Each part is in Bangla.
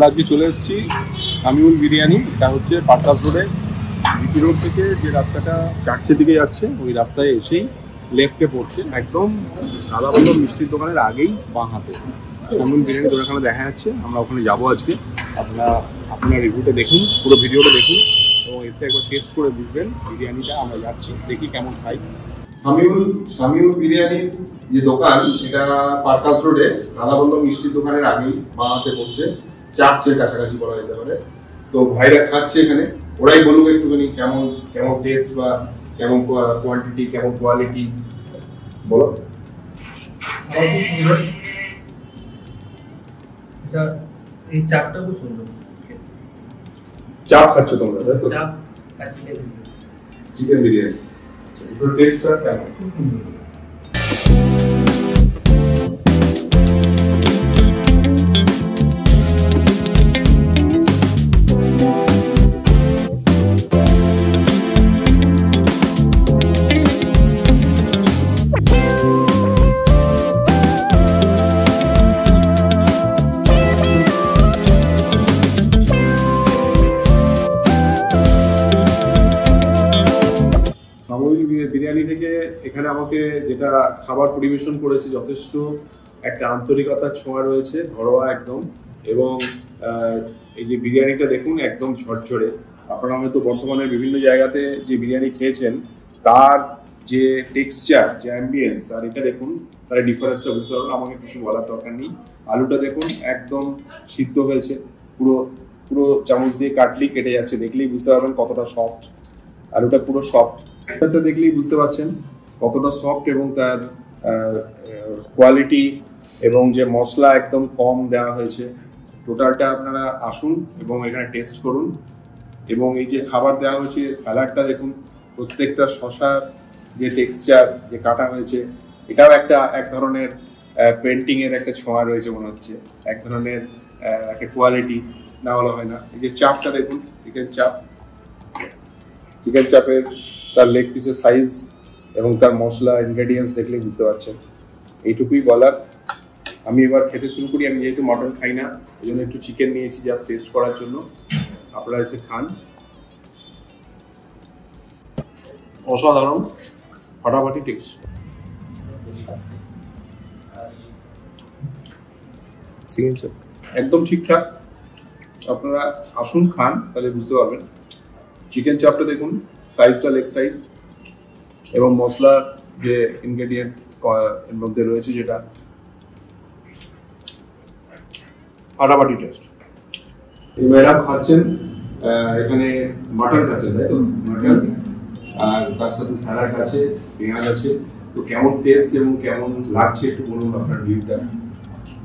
আজকে চলে এসেছি সামিউল বিরিয়ানি। এটা হচ্ছে পার্কাস রোডে, জিপি রোড থেকে যে রাস্তাটা চার্চের দিকে যাচ্ছে ওই রাস্তায় এসেই লেফটে পড়ছে, একদম রাধাবল্লভ মিষ্টির দোকানের আগেই বাঁ হাতে সামিউল বিরিয়ানি দোকানে দেখা যাচ্ছে। আমরা ওখানে যাবো আজকে। আপনার রিভিউটা দেখুন, পুরো ভিডিওটা দেখুন এবং এসে একবার টেস্ট করে বুঝবেন বিরিয়ানিটা। আমরা যাচ্ছি, দেখি কেমন খাই। সামিউল বিরিয়ানির যে দোকান, এটা পার্কাস রোডে রাধাবল্লভ মিষ্টির দোকানের আগেই বাঁ হাতে পড়ছে, চার্চের কাছাকাছি বলা যেতে পারে। তো ভাইরা খাচ্ছে এখানে, ওরাই বলুক একটুখানি কেমন কেমন টেস্ট বা কেমন কোয়ান্টিটি, কেমন কোয়ালিটি। বলো। এই চাপটা খুব সুন্দর। চাপ খাচ্ছ তোমরা? চাপ আর চিকেন বিরিয়ানি। তো টেস্টটা কেমন? বিরিয়ানি থেকে এখানে আমাকে যেটা খাবার পরিবেশন করেছে, যথেষ্ট একটা আন্তরিকতার ছোঁয়া রয়েছে, ঘরোয়া একদম। এবং এই যে বিরিয়ানিটা দেখুন, একদম ঝরঝরে। আপনারা হয়তো বর্তমানে বিভিন্ন জায়গাতে যে বিরিয়ানি খেয়েছেন তার যে টেক্সচার, যে অ্যাম্বিয়েন্স, আর এটা দেখুন তার ডিফারেন্সটা বুঝতে পারবেন। আমাকে কিছু বলার দরকার নেই। আলুটা দেখুন একদম সিদ্ধ হয়েছে, পুরো পুরো চামচ দিয়ে কাটলেই কেটে যাচ্ছে, দেখলেই বুঝতে পারবেন কতটা সফট। আলুটা পুরো সফট, এটা দেখলেই বুঝতে পারছেন কতটা সফট। এবং তার কোয়ালিটি এবং যে মশলা একদম কম দেওয়া হয়েছে। টোটালটা আপনারা আসুন এবং এখানে টেস্ট করুন। এবং এই যে খাবার দেওয়া হয়েছে, স্যালাডটা দেখুন, প্রত্যেকটা শসার যে টেক্সচার, যে কাটা হয়েছে, এটাও এক ধরনের পেন্টিংয়ের একটা ছোঁয়া রয়েছে মনে হচ্ছে, এক ধরনের একটা কোয়ালিটি, না বলা হয় না। এই যে চাপটা দেখুন, চিকেন চাপের তার লেগ পিসের সাইজ এবং তার মশলা ইনগ্রেডিয়েন্টস দেখলে বুঝতে পারছেন। এইটুকুই বলার। আমি এবার খেতে শুরু করি। আমি যেহেতু মটন খাই না, এই জন্য একটু চিকেন নিয়েছি জাস্ট টেস্ট করার জন্য। আপনারা এসে খান, অসাধারণ, ফাটাফাটি টেস্ট। চিকেন চাপ একদম ঠিকঠাক। আপনারা আসুন, খান, তাহলে বুঝতে পারবেন। চিকেন চাপটা দেখুন, সাইজটা লেগ সাইজ, এবং মশলার যে ইনগ্রেডিয়েন্ট এর মধ্যে রয়েছে, যেটা ফাটাফাটি টেস্ট। ম্যাডাম খাচ্ছেন এখানে মাটন খাচ্ছেন, তাই তো? মাটন, আর তার সাথে স্যালাড আছে, পেঁয়াজ আছে। তো কেমন টেস্ট এবং কেমন লাগছে একটু বলুন আপনার রিভিউটা।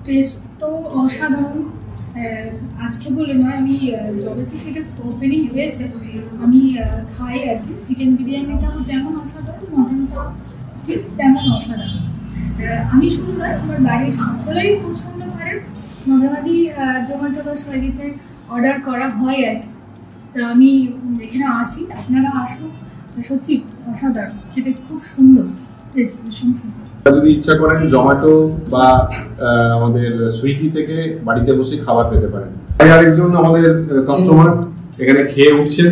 টেস্ট তো অসাধারণ। আজকে বলে নয়, আমি যবে থেকে এটা ওপেনিং হয়েছে আমি খাই আর কি। চিকেন বিরিয়ানিটা যেমন অসাধারণ, মটনটা ঠিক তেমন অসাধারণ। আমি শুধু নয়, আমার বাড়ির সকলেই পছন্দ করেন। মাঝে মাঝে জোম্যাটো বা সুইগিতে অর্ডার করা হয় আর কি। তা আমি এখানে আসি, আপনারা আসুন, সত্যি অসাধারণ, খেতে খুব সুন্দর, টেস্ট ভীষণ সুন্দর। যদি ইচ্ছা করেন জোম্যাটো বা আমাদের সুইগি থেকে বাড়িতে বসে খাবার পেতে পারেন। আরেকজন আমাদের কাস্টমার এখানে খেয়ে উঠছেন,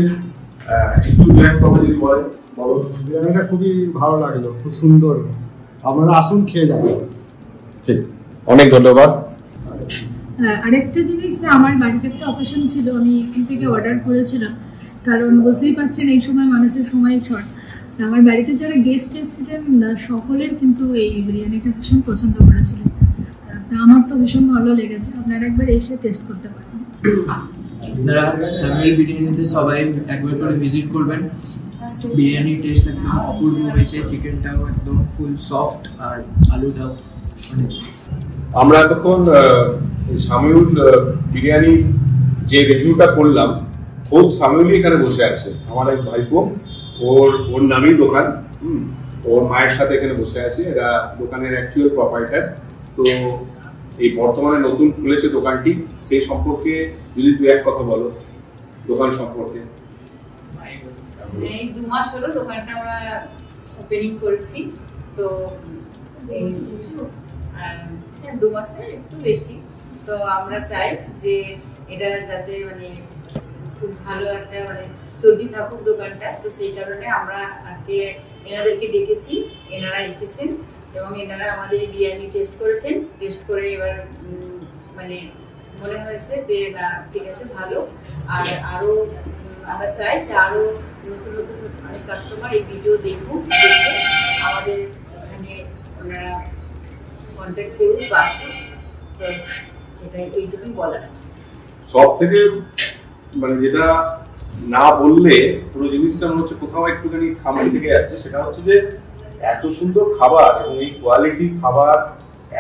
একটু কথা যদি বলেন। বিরিয়ানিটা খুবই ভালো লাগলো, খুব সুন্দর। আপনারা আসুন, খেয়ে যাবেন। ঠিক, অনেক ধন্যবাদ। আরেকটা জিনিস, আমার বাড়িতে একটা অপারেশন ছিল, আমি এখান থেকে অর্ডার করেছিলাম, কারণ বুঝতেই পারছেন এই সময় মানুষের সময় শর্ট। আমার বাড়িতে যারা গেস্ট এসেছিলেন সকলের কিন্তু এই বিরিয়ানিটা ভীষণ পছন্দ করেছিলেন। আমার তো ভীষণ ভালো লেগেছে। আপনারা একবার এসে টেস্ট করতে পারেন। আপনারা সামিউল বিরিয়ানিতে সবাই একবার করে ভিজিট করবেন। বিরিয়ানির টেস্ট একদম অপূর্ব হয়েছে, চিকেনটাও একদম ফুল সফট, আর আলুটাও অনেক। আমরা এতক্ষণ সামিউল বিরিয়ানি যে রিভিউটা করলাম, খুব সামিউলই এখানে বসে আছে। আমার এক ভাইপো, ওর নামই দোকান, ওর মায়ের সাথে এখানে বসে আছে। এরা দোকানের অ্যাকচুয়াল প্রপাইটার। তো এই বর্তমানে নতুন খুলেছে দোকানটি, সেই সম্পর্কে যদি দু এক কথা বলো দোকান সম্পর্কে। এই 2 মাস হলো দোকানটা আমরা ওপেনিং করেছি। তো এই 2 মাসে একটু বেশি। তো আমরা চাই যে এটা যাতে মানে খুব ভালো একটা মানে চলতি থাকুক দোকানটা। তো সেই কারণে আমরা আজকে এনাদেরকে ডেকেছি, এনারা এসেছেন এবং এনারা আমাদের বিরিয়ানি টেস্ট করেছেন। টেস্ট করে এবার মানে মনে হয়েছে যে না ঠিক আছে ভালো। আর আরো আমরা চাই যে আরো নতুন নতুন অনেক কাস্টমার এই ভিডিও দেখুক, দেখে আমাদের এখানে ওনারা কন্ট্যাক্ট করুক বা আসুক। এটাই এইটুকুই বলার। সব থেকে মানে যেটা না বললে পুরো জিনিসটা মনে হচ্ছে কোথাও একটুখানি খামারি থেকে যাচ্ছে, সেটা হচ্ছে যে এত সুন্দর খাবার এবং এই কোয়ালিটির খাবার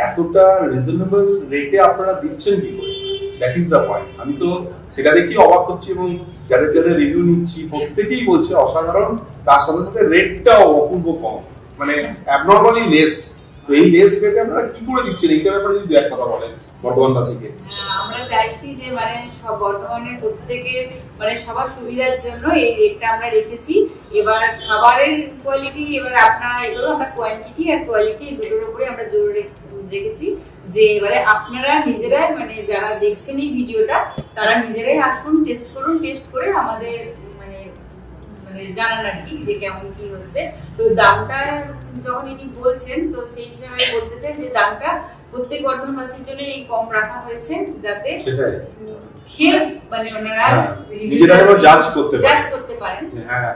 এতটা রিজনেবল রেটে আপনারা দিচ্ছেন কি করে, দ্যাট ইজ দ্য পয়েন্ট। আমি তো সেটা দেখেই অবাক হচ্ছি এবং যাদের যাদের রিভিউ নিচ্ছি প্রত্যেকেই বলছে অসাধারণ, তার সাথে সাথে রেটটাও অপূর্ব কম, মানে অ্যাবনর্মালি লেস। তো এই লেস রেটে আপনারা কি করে দিচ্ছেন, এইটার ব্যাপারে যদি এক কথা বলেন বর্ধমানবাসীকে। আমরা চাইছি যে মানে সব বর্তমানে প্রত্যেকের মানে সবার সুবিধার জন্য এই রেটটা আমরা রেখেছি। এবার খাবারের কোয়ালিটি, এবার আপনারা এগুলো আমরা কোয়ান্টিটি আর কোয়ালিটি দুটোর উপরে আমরা জোর রেখেছি যে এবারে আপনারা নিজেরাই মানে যারা দেখছেন এই ভিডিওটা তারা নিজেরাই আসুন, টেস্ট করুন, টেস্ট করে আমাদের মানে মানে জানান আর কি যে কেমন কি হচ্ছে। তো দামটা যখন ইনি বলছেন তো সেই হিসাবে বলতে চাই যে দামটা প্রত্যেক বর্ধমানবাসীর জন্য এই কম রাখা হয়েছে যাতে খেয়ে মানে ওনারা নিজেরা জাজ করতে পারেন। হ্যাঁ,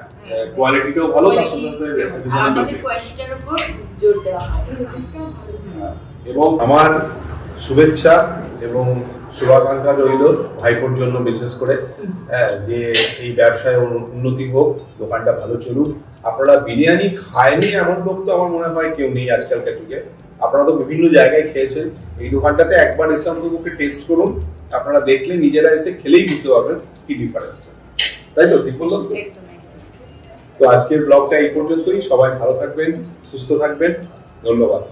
কোয়ালিটিটাও ভালো, তার সাথে আমাদের কোয়ালিটিটার উপর জোর দেওয়া হয়। এবং আমার শুভেচ্ছা এবং শুভাকাঙ্ক্ষা রইল ভাইপোর জন্য বিশেষ করে, যে এই ব্যবসায় উন্নতি হোক, দোকানটা ভালো চলুক। আপনারা বিরিয়ানি খায়নি এমন লোক তো আমার মনে হয় কেউ নেই আজকালকার যুগে। আপনারা তো বিভিন্ন জায়গায় খেয়েছেন, এই দোকানটাতে একবার এসে আমাদেরকে টেস্ট করুন, আপনারা দেখলে নিজেরা এসে খেলেই বুঝতে পারবেন কি ডিফারেন্সটা। তাই তো, ঠিক বললাম তো? তো আজকের ব্লগটা এই পর্যন্তই। সবাই ভালো থাকবেন, সুস্থ থাকবেন, ধন্যবাদ।